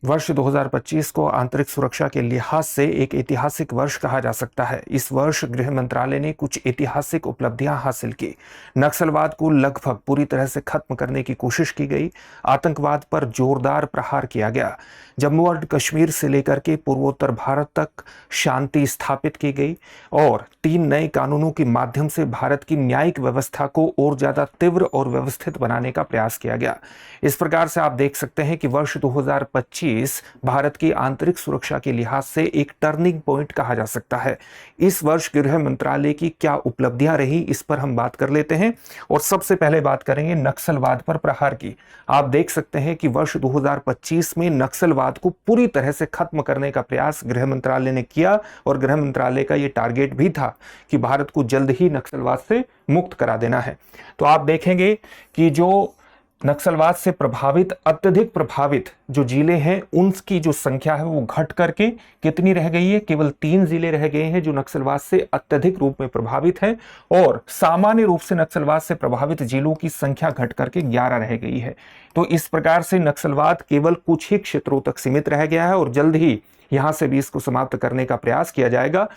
वर्ष 2025 को आंतरिक सुरक्षा के लिहाज से एक ऐतिहासिक वर्ष कहा जा सकता है। इस वर्ष गृह मंत्रालय ने कुछ ऐतिहासिक उपलब्धियां हासिल की। नक्सलवाद को लगभग पूरी तरह से खत्म करने की कोशिश की गई। आतंकवाद पर जोरदार प्रहार किया गया। जम्मू और कश्मीर से लेकर के पूर्वोत्तर भारत तक शांति स्थापित की गई और 3 नए कानूनों के माध्यम से भारत की न्यायिक व्यवस्था को और ज्यादा तीव्र और व्यवस्थित बनाने का प्रयास किया गया। इस प्रकार से आप देख सकते हैं कि वर्ष 2025 भारत की आंतरिक सुरक्षा के लिहाज से एक टर्निंग पॉइंट कहा जा सकता है। इस वर्ष गृह मंत्रालय की क्या उपलब्धियां रही, इस पर हम बात कर लेते हैं और सबसे पहले बात करेंगे नक्सलवाद पर प्रहार की। आप देख सकते हैं कि वर्ष 2025 में नक्सलवाद को पूरी तरह से खत्म करने का प्रयास गृह मंत्रालय ने किया और गृह मंत्रालय का यह टारगेट भी था कि भारत को जल्द ही नक्सलवाद से मुक्त करा देना है। तो आप देखेंगे कि जो नक्सलवाद से प्रभावित, अत्यधिक प्रभावित जो जिले हैं, उनकी जो संख्या है वो घट करके कितनी रह गई है? केवल 3 जिले रह गए हैं जो नक्सलवाद से अत्यधिक रूप में प्रभावित हैं और सामान्य रूप से नक्सलवाद से प्रभावित जिलों की संख्या घट करके 11 रह गई है। तो इस प्रकार से नक्सलवाद केवल कुछ ही क्षेत्रों तक सीमित रह गया है और जल्द ही यहां से भी इसको समाप्त करने का प्रयास किया जाएगा।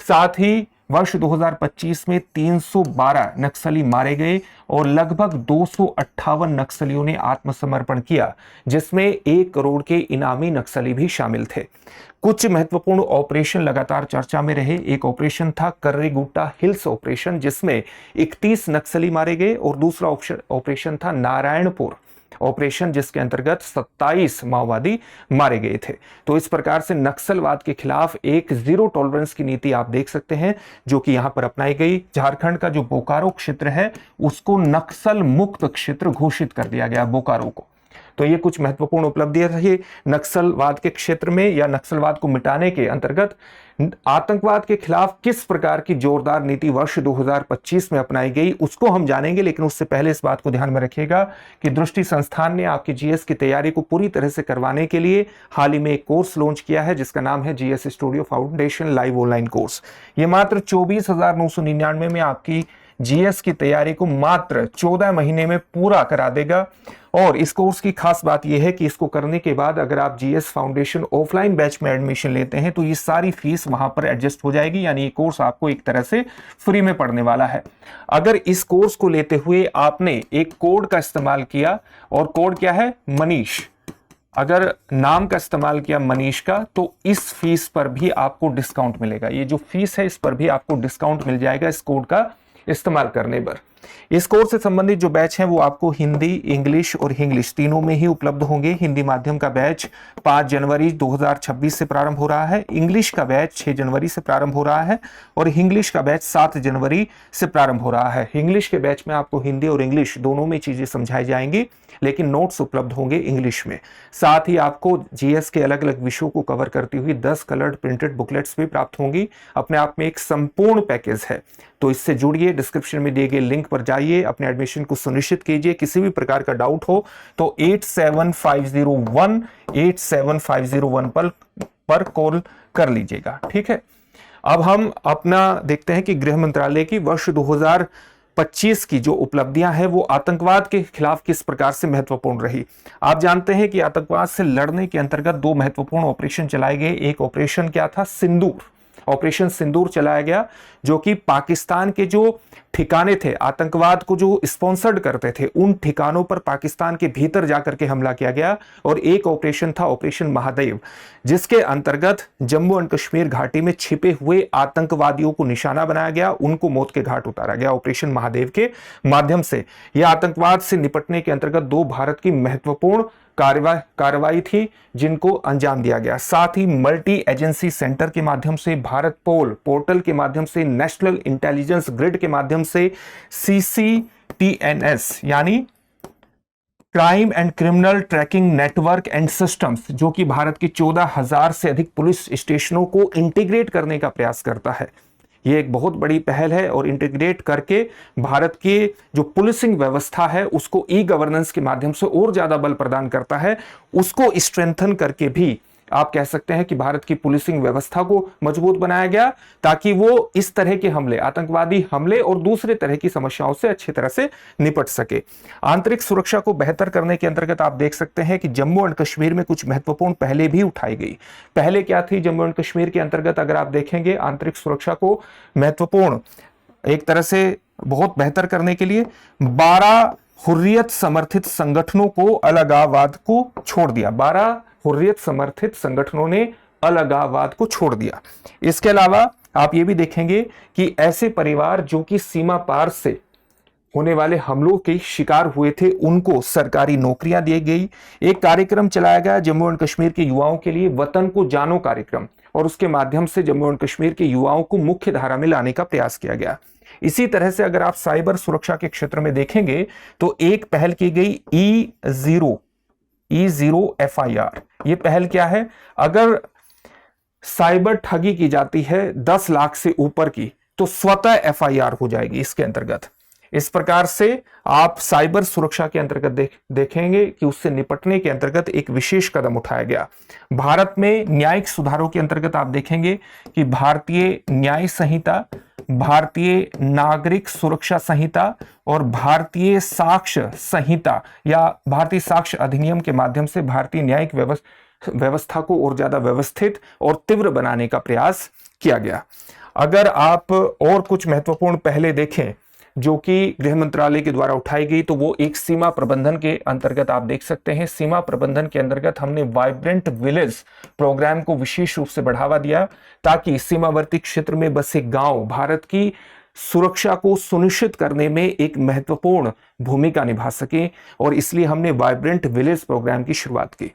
साथ ही वर्ष 2025 में 312 नक्सली मारे गए और लगभग 258 नक्सलियों ने आत्मसमर्पण किया, जिसमें 1 करोड़ के इनामी नक्सली भी शामिल थे। कुछ महत्वपूर्ण ऑपरेशन लगातार चर्चा में रहे। एक ऑपरेशन था कर्रीगुट्टा हिल्स ऑपरेशन, जिसमें 31 नक्सली मारे गए और दूसरा ऑपरेशन था नारायणपुर ऑपरेशन, जिसके अंतर्गत 27 माओवादी मारे गए थे। तो इस प्रकार से नक्सलवाद के खिलाफ एक जीरो टॉलरेंस की नीति आप देख सकते हैं जो कि यहां पर अपनाई गई। झारखंड का जो बोकारो क्षेत्र है उसको नक्सल मुक्त क्षेत्र घोषित कर दिया गया, बोकारो को। तो ये कुछ महत्वपूर्ण उपलब्धियां रही नक्सलवाद के क्षेत्र में या नक्सलवाद को मिटाने के अंतर्गत। आतंकवाद के खिलाफ किस प्रकार की जोरदार नीति वर्ष 2025 में अपनाई गई उसको हम जानेंगे, लेकिन उससे पहले इस बात को ध्यान में रखिएगा कि दृष्टि संस्थान ने आपकी जीएस की तैयारी को पूरी तरह से करवाने के लिए हाल ही में एक कोर्स लॉन्च किया है जिसका नाम है GS studio foundation live online course. ये मात्र 24,999 में आपकी जीएस की तैयारी को मात्र 14 महीने में पूरा करा देगा। और इस कोर्स की खास बात यह है कि इसको करने के बाद अगर आप जीएस फाउंडेशन ऑफलाइन बैच में एडमिशन लेते हैं तो ये सारी फीस वहां पर एडजस्ट हो जाएगी, यानी ये कोर्स आपको एक तरह से फ्री में पढ़ने वाला है। अगर इस कोर्स को लेते हुए आपने एक कोड का इस्तेमाल किया, और कोड क्या है? मनीष। अगर नाम का इस्तेमाल किया मनीष का, तो इस फीस पर भी आपको डिस्काउंट मिलेगा। ये जो फीस है इस पर भी आपको डिस्काउंट मिल जाएगा इस कोड का इस्तेमाल करने पर। इस कोर्स से संबंधित जो बैच हैं वो आपको हिंदी, इंग्लिश और इंग्लिश तीनों में ही उपलब्ध होंगे। हिंदी माध्यम का बैच 5 जनवरी 2026 से प्रारंभ हो रहा है, इंग्लिश का बैच 6 जनवरी से प्रारंभ हो रहा है और इंग्लिश का बैच 7 जनवरी से प्रारंभ हो रहा है। इंग्लिश के बैच में आपको हिंदी और इंग्लिश दोनों में चीजें समझाई जाएंगी, लेकिन नोट्स उपलब्ध होंगे इंग्लिश में। साथ ही आपको जीएस के अलग अलग विषयों को कवर करती हुई 10 कलर्ड प्रिंटेड बुकलेट्स भी प्राप्त होंगी। अपने आप में एक संपूर्ण पैकेज है। तो इससे जुड़िए, डिस्क्रिप्शन में दिए गए लिंक पर जाइए, अपने एडमिशन को सुनिश्चित कीजिए। किसी भी प्रकार का डाउट हो तो 87501 पर कॉल कर लीजिएगा, ठीक है। अब हम अपना देखते हैं कि गृह मंत्रालय की वर्ष 2025 की जो उपलब्धियां हैं वो आतंकवाद के खिलाफ किस प्रकार से महत्वपूर्ण रही। आप जानते हैं कि आतंकवाद से लड़ने के अंतर्गत 2 महत्वपूर्ण ऑपरेशन चलाए गए। एक ऑपरेशन क्या था? सिंदूर। ऑपरेशन सिंदूर चलाया गया, जो कि पाकिस्तान के जो ठिकाने थे, आतंकवाद को जो स्पॉन्सर्ड करते थे, उन ठिकानों पर पाकिस्तान के भीतर जाकर के हमला किया गया। और एक ऑपरेशन था ऑपरेशन महादेव, जिसके अंतर्गत जम्मू एंड कश्मीर घाटी में छिपे हुए आतंकवादियों को निशाना बनाया गया, उनको मौत के घाट उतारा गया ऑपरेशन महादेव के माध्यम से। यह आतंकवाद से निपटने के अंतर्गत 2 भारत की महत्वपूर्ण कार्रवाई थी जिनको अंजाम दिया गया। साथ ही मल्टी एजेंसी सेंटर के माध्यम से, भारत पोर्टल के माध्यम से, नेशनल इंटेलिजेंस ग्रिड के माध्यम से, CCTNS यानी crime and criminal tracking network and systems, जो कि भारत के 14,000 से अधिक पुलिस स्टेशनों को इंटीग्रेट करने का प्रयास करता है। ये एक बहुत बड़ी पहल है और इंटीग्रेट करके भारत की जो पुलिसिंग व्यवस्था है उसको ई गवर्नेंस के माध्यम से और ज्यादा बल प्रदान करता है। उसको स्ट्रेंथन करके भी आप कह सकते हैं कि भारत की पुलिसिंग व्यवस्था को मजबूत बनाया गया ताकि वो इस तरह के हमले, आतंकवादी हमले और दूसरे तरह की समस्याओं से अच्छी तरह से निपट सके। आंतरिक सुरक्षा को बेहतर करने के अंतर्गत आप देख सकते हैं कि जम्मू एंड कश्मीर में कुछ महत्वपूर्ण पहले भी उठाई गई। पहले क्या थी जम्मू एंड कश्मीर के अंतर्गत? अगर आप देखेंगे आंतरिक सुरक्षा को महत्वपूर्ण एक तरह से बहुत बेहतर करने के लिए 12 हुर्रियत समर्थित संगठनों को अलगाववाद को छोड़ दिया। 12 हुर्रियत समर्थित संगठनों ने अलगाववाद को छोड़ दिया। इसके अलावा आप ये भी देखेंगे कि ऐसे परिवार जो कि सीमा पार से होने वाले हमलों के शिकार हुए थे उनको सरकारी नौकरियां दी गई। एक कार्यक्रम चलाया गया जम्मू एंड कश्मीर के युवाओं के लिए, वतन को जानो कार्यक्रम, और उसके माध्यम से जम्मू एंड कश्मीर के युवाओं को मुख्य धारा में लाने का प्रयास किया गया। इसी तरह से अगर आप साइबर सुरक्षा के क्षेत्र में देखेंगे तो एक पहल की गई E0 FIR। ये पहल क्या है? अगर साइबर ठगी की जाती है 10 लाख से ऊपर की तो स्वतः FIR हो जाएगी इसके अंतर्गत। इस प्रकार से आप साइबर सुरक्षा के अंतर्गत देखेंगे कि उससे निपटने के अंतर्गत एक विशेष कदम उठाया गया। भारत में न्यायिक सुधारों के अंतर्गत आप देखेंगे कि भारतीय न्याय संहिता, भारतीय नागरिक सुरक्षा संहिता और भारतीय साक्ष्य संहिता या भारतीय साक्ष्य अधिनियम के माध्यम से भारतीय न्यायिक व्यवस्था को और ज्यादा व्यवस्थित और तीव्र बनाने का प्रयास किया गया। अगर आप और कुछ महत्वपूर्ण पहले देखें जो कि गृह मंत्रालय के द्वारा उठाई गई तो वो एक सीमा प्रबंधन के अंतर्गत आप देख सकते हैं। सीमा प्रबंधन के अंतर्गत हमने वाइब्रेंट विलेज प्रोग्राम को विशेष रूप से बढ़ावा दिया ताकि सीमावर्ती क्षेत्र में बसे गांव भारत की सुरक्षा को सुनिश्चित करने में एक महत्वपूर्ण भूमिका निभा सके, और इसलिए हमने वाइब्रेंट विलेज प्रोग्राम की शुरुआत की।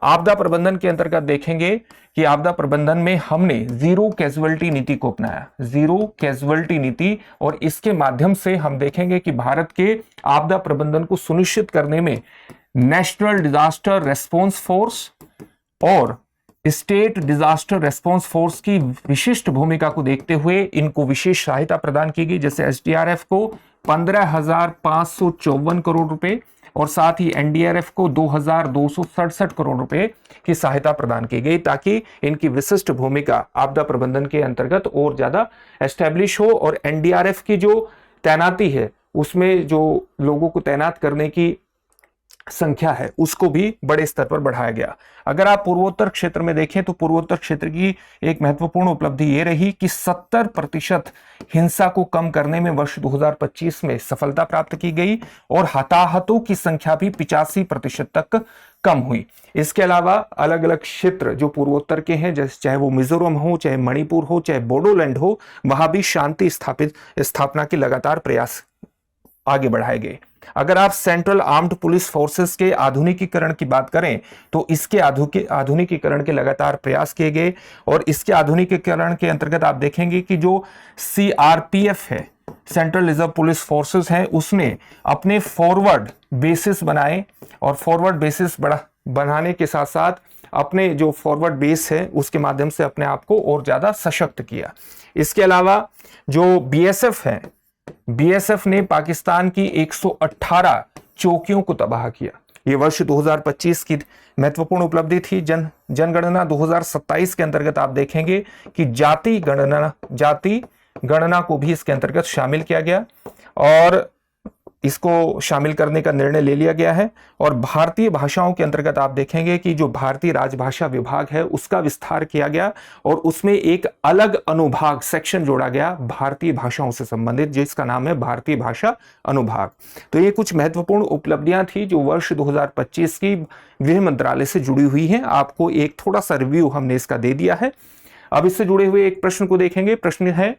आपदा प्रबंधन के अंतर्गत देखेंगे कि आपदा प्रबंधन में हमने जीरो कैजुअल्टी नीति को अपनाया, जीरो कैजुअल्टी नीति, और इसके माध्यम से हम देखेंगे कि भारत के आपदा प्रबंधन को सुनिश्चित करने में नेशनल डिजास्टर रेस्पॉन्स फोर्स और स्टेट डिजास्टर रेस्पॉन्स फोर्स की विशिष्ट भूमिका को देखते हुए इनको विशेष सहायता प्रदान की गई। जैसे SDRF को 15,554 करोड़ रुपए और साथ ही NDRF को 2,267 करोड़ रुपए की सहायता प्रदान की गई ताकि इनकी विशिष्ट भूमिका आपदा प्रबंधन के अंतर्गत और ज्यादा एस्टेब्लिश हो, और NDRF की जो तैनाती है उसमें जो लोगों को तैनात करने की संख्या है उसको भी बड़े स्तर पर बढ़ाया गया। अगर आप पूर्वोत्तर क्षेत्र में देखें तो पूर्वोत्तर क्षेत्र की एक महत्वपूर्ण उपलब्धि ये रही कि 70% हिंसा को कम करने में वर्ष 2025 में सफलता प्राप्त की गई और हताहतों की संख्या भी 85% तक कम हुई। इसके अलावा अलग अलग क्षेत्र जो पूर्वोत्तर के हैं, जैसे चाहे वो मिजोरम हो, चाहे मणिपुर हो, चाहे बोडोलैंड हो, वहां भी शांति स्थापना के लगातार प्रयास आगे बढ़ाए गए। अगर आप सेंट्रल आर्म्ड पुलिस फोर्सेस के आधुनिकीकरण की बात करें तो इसके आधुनिकीकरण के लगातार प्रयास किए गए, और इसके आधुनिकीकरण के अंतर्गत आप देखेंगे कि जो CRPF है, सेंट्रल रिजर्व पुलिस फोर्सेस है, उसने अपने फॉरवर्ड बेसिस बनाए, और फॉरवर्ड बेसिस बनाने के साथ साथ अपने जो फॉरवर्ड बेस है उसके माध्यम से अपने आप को और ज्यादा सशक्त किया। इसके अलावा जो BSF है, BSF ने पाकिस्तान की 118 चौकियों को तबाह किया। यह वर्ष 2025 की महत्वपूर्ण उपलब्धि थी। जनगणना 2027 के अंतर्गत आप देखेंगे कि जाति गणना को भी इसके अंतर्गत शामिल किया गया, और इसको शामिल करने का निर्णय ले लिया गया है। और भारतीय भाषाओं के अंतर्गत आप देखेंगे कि जो भारतीय राजभाषा विभाग है उसका विस्तार किया गया, और उसमें एक अलग अनुभाग सेक्शन जोड़ा गया भारतीय भाषाओं से संबंधित, जिसका नाम है भारतीय भाषा अनुभाग। तो ये कुछ महत्वपूर्ण उपलब्धियां थी जो वर्ष 2025 की गृह मंत्रालय से जुड़ी हुई हैं। आपको एक थोड़ा सा रिव्यू हमने इसका दे दिया है। अब इससे जुड़े हुए एक प्रश्न को देखेंगे। प्रश्न है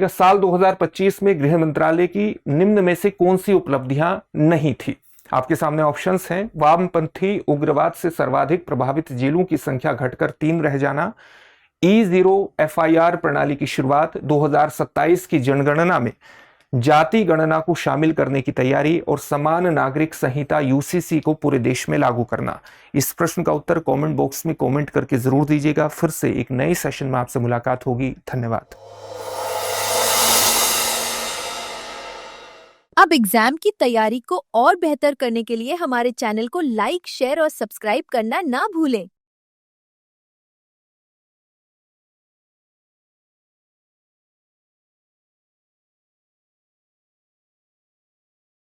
साल 2025 में गृह मंत्रालय की निम्न में से कौन सी उपलब्धियां नहीं थी? आपके सामने ऑप्शंस हैं। वामपंथी उग्रवाद से सर्वाधिक प्रभावित जिलों की संख्या घटकर 3 रह जाना, E0 FIR प्रणाली की शुरुआत, 2027 की जनगणना में जाति गणना को शामिल करने की तैयारी, और समान नागरिक संहिता UCC को पूरे देश में लागू करना। इस प्रश्न का उत्तर कमेंट बॉक्स में कमेंट करके जरूर दीजिएगा। फिर से एक नए सेशन में आपसे मुलाकात होगी। धन्यवाद। अब एग्जाम की तैयारी को और बेहतर करने के लिए हमारे चैनल को लाइक, शेयर और सब्सक्राइब करना ना भूलें।